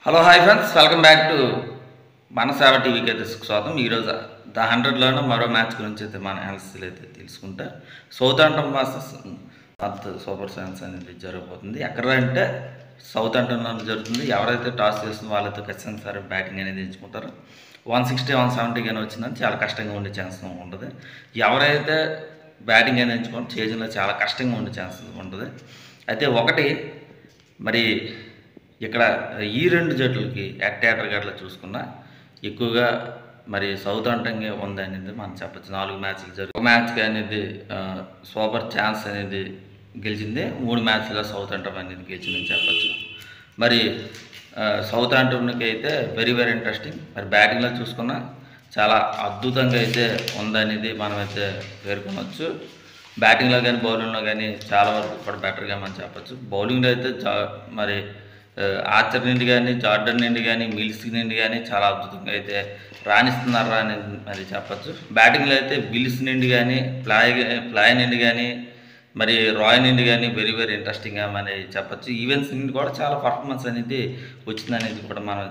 Hello hi friends, welcome back to మన సేవ టీవీకి అయితే స్వాగతం. ఈరోజు ద 100లోనే మరో మ్యాచ్ గురించి అయితే మన అనాలిసిస్ అయితే తెలుసుకుంటే సౌతాంప్టన్ వర్సెస్ సూపర్ సైన్స్ అనేది జరగబోతుంది. ఎక్కడ అంటే సౌతాంప్టన్లో జరుగుతుంది. ఎవరైతే టాస్ చేస్తుందో వాళ్ళతో ఖచ్చితంగా సరే బ్యాటింగ్ అనేది ఎంచుకుంటారు. 160 170 కానీ వచ్చిందని చాలా కష్టంగా ఉండే ఛాన్స్ ఉంటుంది. ఎవరైతే బ్యాటింగ్ అనేది ఎంచుకుంటే చేజింగ్లో చాలా కష్టంగా ఉండే ఛాన్స్ ఉంటుంది. అయితే ఒకటి మరి ఇక్కడ ఈ రెండు జట్లకి ఎట్టాటర్ గట్ల చూసుకున్నా ఎక్కువగా మరి సౌతాంప్టన్గా ఉంది అనేది మనం చెప్పచ్చు. 4 మ్యాచ్లు జరిగి మ్యాచ్కి అనేది సూపర్ ఛాన్స్ అనేది గెలిచింది. 3 మ్యాచ్లో సౌతాంప్టన్ అనేది గెలిచిందని చెప్పచ్చు. మరి సౌతాంప్టన్కి అయితే వెరీ ఇంట్రెస్టింగ్. మరి బ్యాటింగ్లో చూసుకున్నా చాలా అద్భుతంగా అయితే ఉందనేది మనమైతే పేర్కొనవచ్చు. బ్యాటింగ్లో కానీ బౌలింగ్లో కానీ చాలా వరకు కూడా బెటర్గా మనం చెప్పచ్చు. బౌలింగ్లో అయితే మరి ఆర్చర్ నుండి కానీ జార్డన్ నుండి కానీ మిల్స్ నుండి కానీ చాలా అద్భుతంగా అయితే రాణిస్తున్నారా అని మరి చెప్పచ్చు. బ్యాటింగ్లో అయితే విల్స్ నుండి కానీ ప్లాయ్ నుండి కానీ మరి రాయ్ నుండి కానీ వెరీ ఇంట్రెస్టింగ్గా మరి చెప్పచ్చు. ఈవెంట్స్ నుండి కూడా చాలా పర్ఫార్మెన్స్ అనేది వచ్చిందనేది కూడా మనం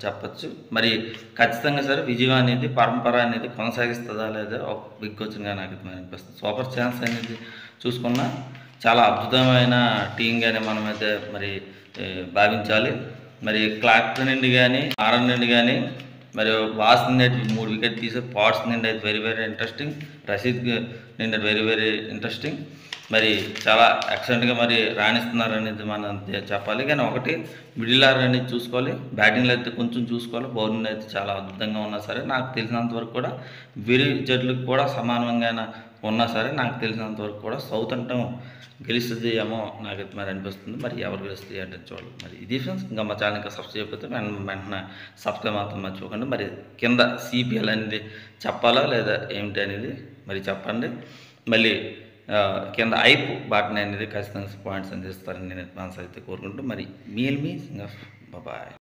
చెప్పచ్చు. మరి ఖచ్చితంగా సరే విజయం అనేది పరంపర అనేది కొనసాగిస్తుందా లేదా ఒక బిగ్ క్వశ్చన్గా నాకు అనిపిస్తుంది. సూపర్ ఛాన్స్ అనేది చూసుకున్నా చాలా అద్భుతమైన టీంగానే మనమైతే మరి భావించాలి. మరి క్లాక్ నుండి కానీ ఆరన్ నుండి కానీ మరి వాస్ నుండి 3 వికెట్ తీసే పాట్స్ నుండి అయితే వెరీ ఇంట్రెస్టింగ్. రషీద్ నుండి వెరీ ఇంట్రెస్టింగ్. మరి చాలా ఎక్సలెంట్గా మరి రాణిస్తున్నారు అనేది మనం చెప్పాలి. కానీ ఒకటి మిడిల్ ఆర్డర్ అనేది చూసుకోవాలి. బ్యాటింగ్లో అయితే కొంచెం చూసుకోవాలి. బౌలింగ్లో అయితే చాలా అద్భుతంగా ఉన్నా సరే నాకు తెలిసినంత వరకు కూడా వీరి జట్లకు కూడా సమానంగా ఉన్నా సరే నాకు తెలిసినంత వరకు కూడా సౌతాంప్టన్ గెలుస్తుంది ఏమో నాకైతే మరి అనిపిస్తుంది. మరి ఎవరు గెలుస్తుంది అంటే చూడాలి. మరి ఇది ఫ్రెండ్స్, ఇంకా మా ఛానల్ ఇంకా సబ్స్క్రైబ్ చేయకపోతే వెంటనే సబ్స్క్రైబ్ మాత్రం మర్చిపోకండి. మరి కింద సిపిఎల్ అనేది చెప్పాలా లేదా ఏమిటి అనేది మరి చెప్పండి. మళ్ళీ కింద ఐప్ బాటన్ అనేది ఖచ్చితంగా పాయింట్స్ అందిస్తారని నేను మనసు అయితే కోరుకుంటూ మరి మీ బాయ్.